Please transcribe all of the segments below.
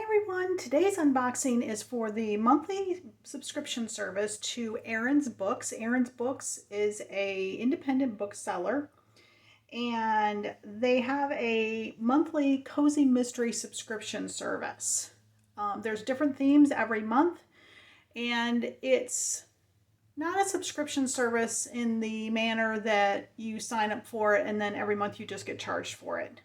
everyone, today's unboxing is for the monthly subscription service to Aaron's Books. Aaron's Books is a independent bookseller and they have a monthly cozy mystery subscription service. There's different themes every month and it's not a subscription service in the manner that you sign up for it and then every month you just get charged for it.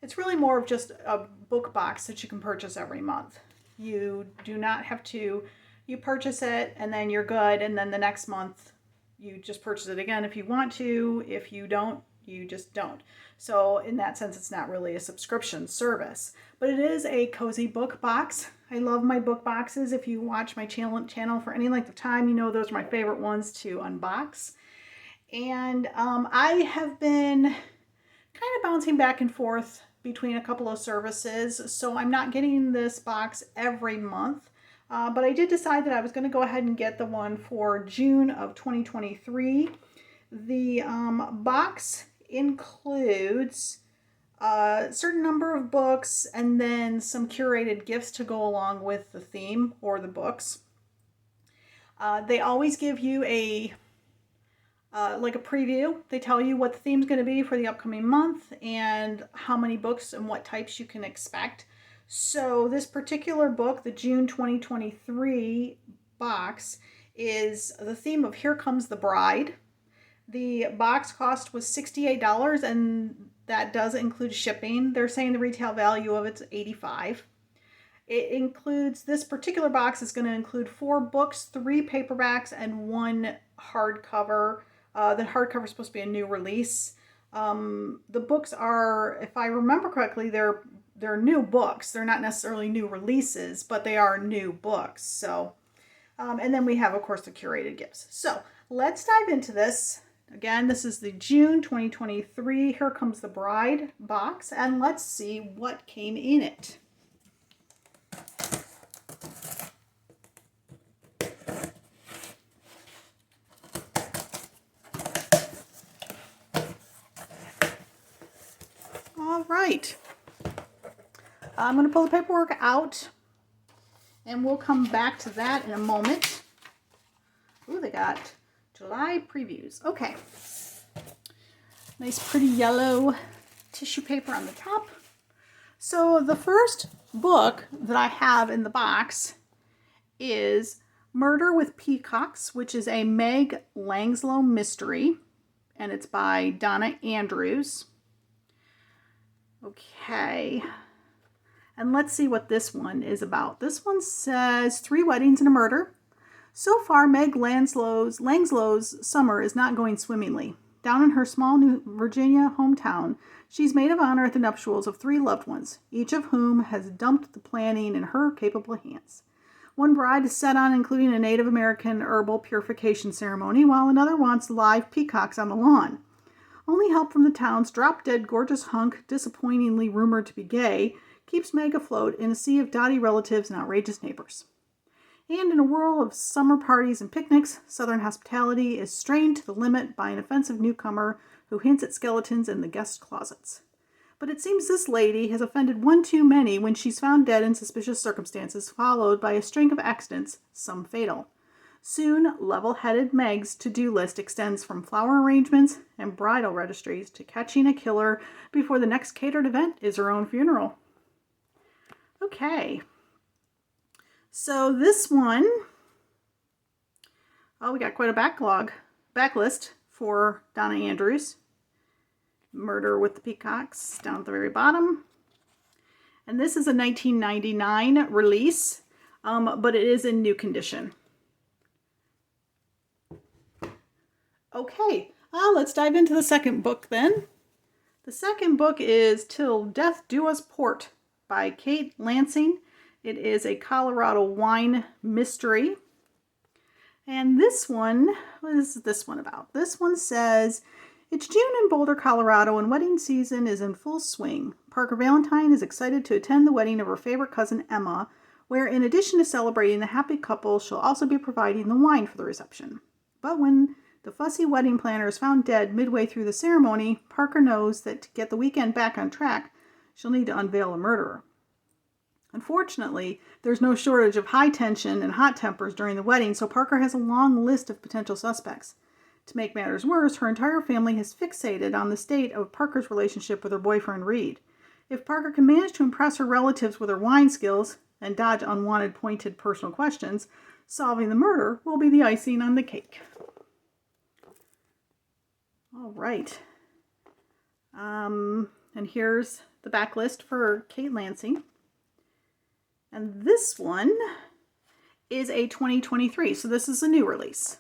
It's really more of just a book box that you can purchase every month. You do not have to, you purchase it and then you're good, and then the next month you just purchase it again if you want to. If you don't, you just don't. So in that sense, it's not really a subscription service, but it is a cozy book box. I love my book boxes. If you watch my channel for any length of time, you know those are my favorite ones to unbox. And I have been kind of bouncing back and forth between a couple of services, so I'm not getting this box every month, but I did decide that I was going to go ahead and get the one for June of 2023. The box includes a certain number of books and then some curated gifts to go along with the theme or the books. They always give you like a preview. They tell you what the theme's going to be for the upcoming month and how many books and what types you can expect. So this particular book, the June 2023 box, is the theme of Here Comes the Bride. The box cost was $68 and that does include shipping. They're saying the retail value of it's $85. It includes, this particular box is going to include 4 books, 3 paperbacks, and 1 hardcover. The hardcover is supposed to be a new release. The books are, if I remember correctly, they're new books. They're not necessarily new releases, but they are new books. So, and then we have, of course, the curated gifts. So let's dive into this. Again, this is the June 2023 Here Comes the Bride box, and let's see what came in it. All right, I'm going to pull the paperwork out and we'll come back to that in a moment. Ooh, they got July previews. Okay, nice pretty yellow tissue paper on the top. So the first book that I have in the box is Murder with Peacocks, which is a Meg Langslow mystery, and it's by Donna Andrews. Okay, and let's see what this one is about. This one says 3 weddings and a murder. So far, Meg Langslow's summer is not going swimmingly. Down in her small New Virginia hometown, she's maid of honor at the nuptials of 3 loved ones, each of whom has dumped the planning in her capable hands. One bride is set on including a Native American herbal purification ceremony, while another wants live peacocks on the lawn. Only help from the town's drop-dead gorgeous hunk, disappointingly rumored to be gay, keeps Meg afloat in a sea of dotty relatives and outrageous neighbors. And in a whirl of summer parties and picnics, Southern hospitality is strained to the limit by an offensive newcomer who hints at skeletons in the guest closets. But it seems this lady has offended one too many when she's found dead in suspicious circumstances, followed by a string of accidents, some fatal. Soon, level-headed Meg's to-do list extends from flower arrangements and bridal registries to catching a killer before the next catered event is her own funeral. Okay, so this one, oh, we got quite a backlist for Donna Andrews. Murder with the Peacocks down at the very bottom. And this is a 1999 release, but it is in new condition. Okay, let's dive into the second book then. The second book is Till Death Do Us Part by Kate Lansing. It is a Colorado wine mystery. And this one, what is this one about? This one says, it's June in Boulder, Colorado, and wedding season is in full swing. Parker Valentine is excited to attend the wedding of her favorite cousin, Emma, where in addition to celebrating the happy couple, she'll also be providing the wine for the reception. But when the fussy wedding planner is found dead midway through the ceremony, Parker knows that to get the weekend back on track, she'll need to unveil a murderer. Unfortunately, there's no shortage of high tension and hot tempers during the wedding, so Parker has a long list of potential suspects. To make matters worse, her entire family has fixated on the state of Parker's relationship with her boyfriend Reed. If Parker can manage to impress her relatives with her wine skills and dodge unwanted pointed personal questions, solving the murder will be the icing on the cake. All right. And here's the backlist for Kate Lansing. And this one is a 2023, so this is a new release.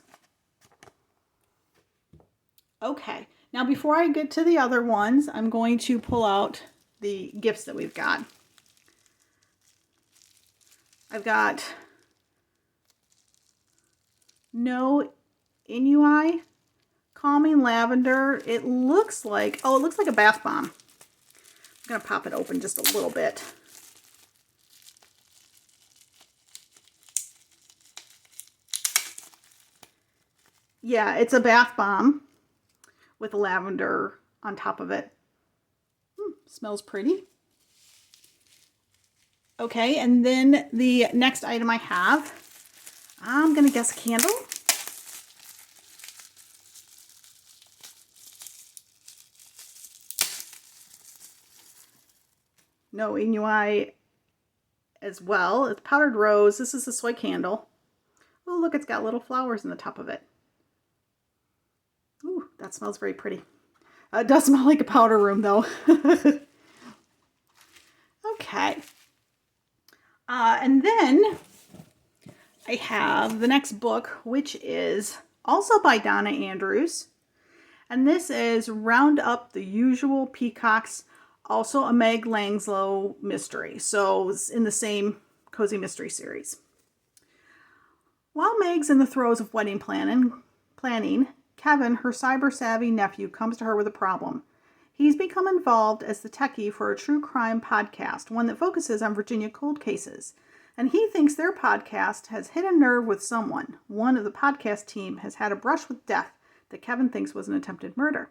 Okay, now before I get to the other ones, I'm going to pull out the gifts that we've got. I've got No Inui Calming Lavender. It looks like a bath bomb. I'm going to pop it open just a little bit. Yeah, it's a bath bomb with lavender on top of it. Smells pretty. Okay, and then the next item I have, I'm going to guess a candle. No Inui as well. It's powdered rose. This is a soy candle. Oh, look, it's got little flowers in the top of it. Ooh, that smells very pretty. It does smell like a powder room, though. Okay. And then I have the next book, which is also by Donna Andrews. And this is Round Up the Usual Peacocks, also a Meg Langslow mystery. So it's in the same Cozy Mystery series. While Meg's in the throes of wedding planning, Kevin, her cyber-savvy nephew, comes to her with a problem. He's become involved as the techie for a true crime podcast, one that focuses on Virginia cold cases. And he thinks their podcast has hit a nerve with someone. One of the podcast team has had a brush with death that Kevin thinks was an attempted murder.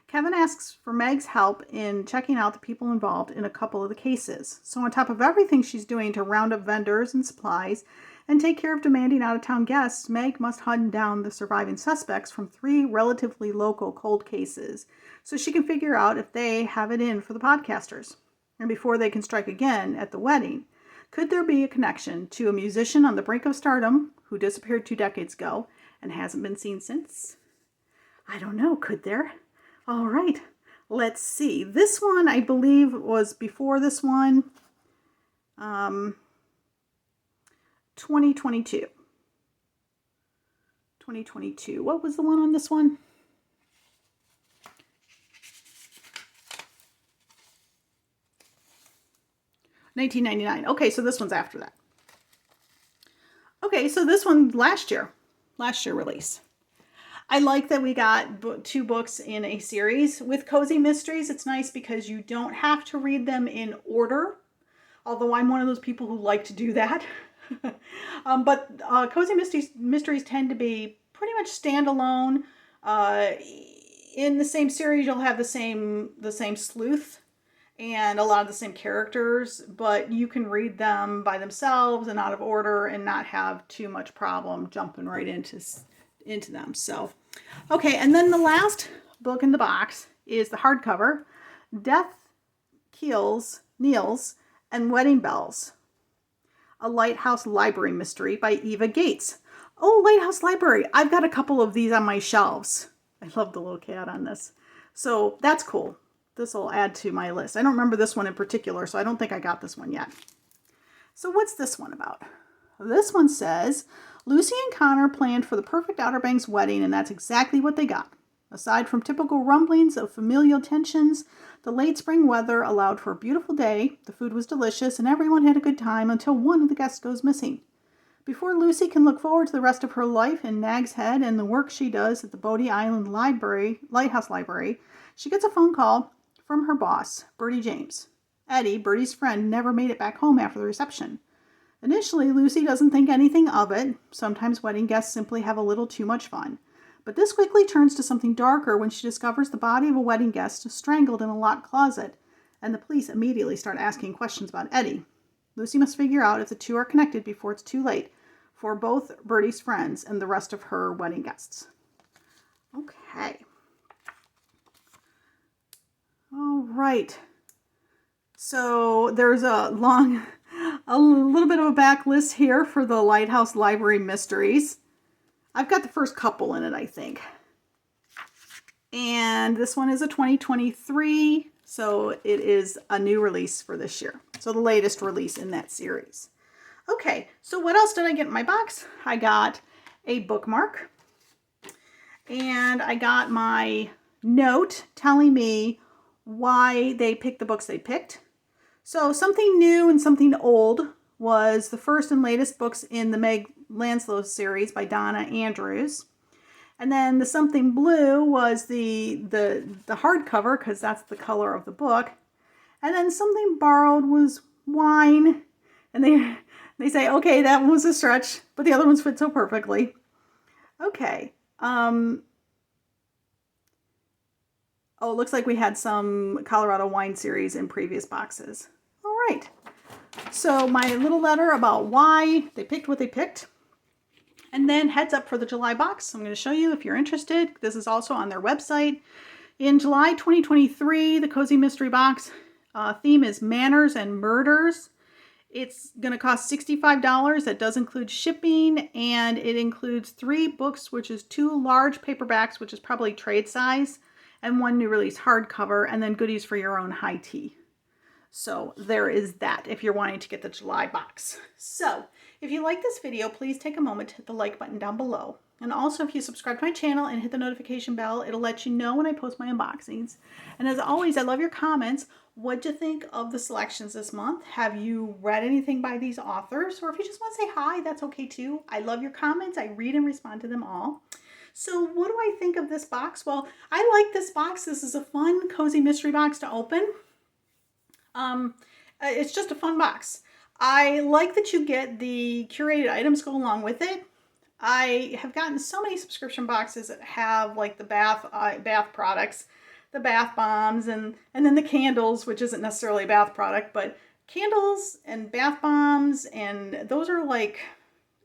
Kevin asks for Meg's help in checking out the people involved in a couple of the cases. So on top of everything she's doing to round up vendors and supplies and take care of demanding out-of-town guests, Meg must hunt down the surviving suspects from 3 relatively local cold cases so she can figure out if they have it in for the podcasters. And before they can strike again at the wedding, could there be a connection to a musician on the brink of stardom who disappeared 2 decades ago and hasn't been seen since? I don't know, could there? All right, let's see. This one, I believe, was before this one. 2022. 2022. What was the one on this one? $19.99. Okay, so this one's after that. Okay, so this one last year release. I like that we got 2 books in a series. With Cozy Mysteries, it's nice because you don't have to read them in order, although I'm one of those people who like to do that. But Cozy Mysteries tend to be pretty much standalone. In the same series, you'll have the same sleuth and a lot of the same characters, but you can read them by themselves and out of order and not have too much problem jumping right into them. So, okay, and then the last book in the box is the hardcover, Death Kneels and Wedding Bells, a Lighthouse Library mystery by Eva Gates. Oh, Lighthouse Library. I've got a couple of these on my shelves. I love the little cat on this. So that's cool. This will add to my list. I don't remember this one in particular, so I don't think I got this one yet. So what's this one about? This one says, Lucy and Connor planned for the perfect Outer Banks wedding, and that's exactly what they got. Aside from typical rumblings of familial tensions, the late spring weather allowed for a beautiful day, the food was delicious, and everyone had a good time until one of the guests goes missing. Before Lucy can look forward to the rest of her life in Nag's Head and the work she does at the Bodie Island Lighthouse Library, she gets a phone call from her boss, Bertie James. Eddie, Bertie's friend, never made it back home after the reception. Initially, Lucy doesn't think anything of it. Sometimes wedding guests simply have a little too much fun. But this quickly turns to something darker when she discovers the body of a wedding guest strangled in a locked closet, and the police immediately start asking questions about Eddie. Lucy must figure out if the two are connected before it's too late for both Birdie's friends and the rest of her wedding guests. Okay. All right. So there's a little bit of a back list here for the Lighthouse Library Mysteries. I've got the first couple in it, I think. And this one is a 2023, so it is a new release for this year. So the latest release in that series. Okay, so what else did I get in my box? I got a bookmark. And I got my note telling me why they picked the books they picked. So something new and something old was the first and latest books in the Meg Lanslow series by Donna Andrews. And then the something blue was the hardcover, because that's the color of the book. And then something borrowed was wine. And they say, okay, that one was a stretch, but the other ones fit so perfectly. Okay. Oh, it looks like we had some Colorado wine series in previous boxes. All right. So my little letter about why they picked what they picked. And then heads up for the July box. I'm going to show you if you're interested. This is also on their website. In July 2023, the Cozy Mystery Box theme is Manners and Murders. It's going to cost $65. That does include shipping, and it includes 3 books, which is 2 large paperbacks, which is probably trade size, and 1 new release hardcover, and then goodies for your own high tea. So there is that if you're wanting to get the July box. So if you like this video, please take a moment to hit the like button down below. And also, if you subscribe to my channel and hit the notification bell, it'll let you know when I post my unboxings. And as always, I love your comments. What'd you think of the selections this month? Have you read anything by these authors? Or if you just want to say hi, that's okay too. I love your comments. I read and respond to them all. So what do I think of this box? Well, I like this box. This is a fun, cozy mystery box to open. It's just a fun box. I like that you get the curated items go along with it. I have gotten so many subscription boxes that have like the bath products, the bath bombs, and then the candles, which isn't necessarily a bath product, but candles and bath bombs, and those are like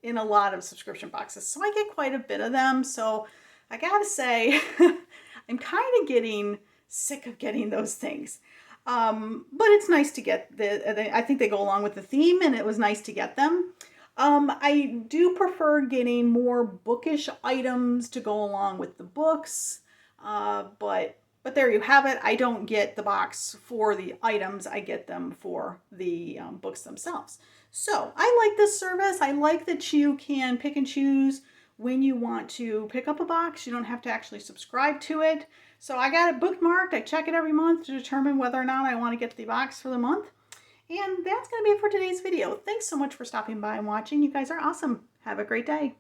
in a lot of subscription boxes. So I get quite a bit of them. So I gotta say, I'm kind of getting sick of getting those things. But it's nice to get I think they go along with the theme, and it was nice to get them. I do prefer getting more bookish items to go along with the books. But there you have it. I don't get the box for the items. I get them for the books themselves. So I like this service. I like that you can pick and choose when you want to pick up a box. You don't have to actually subscribe to it. So I got it bookmarked. I check it every month to determine whether or not I want to get the box for the month. And that's going to be it for today's video. Thanks so much for stopping by and watching. You guys are awesome. Have a great day.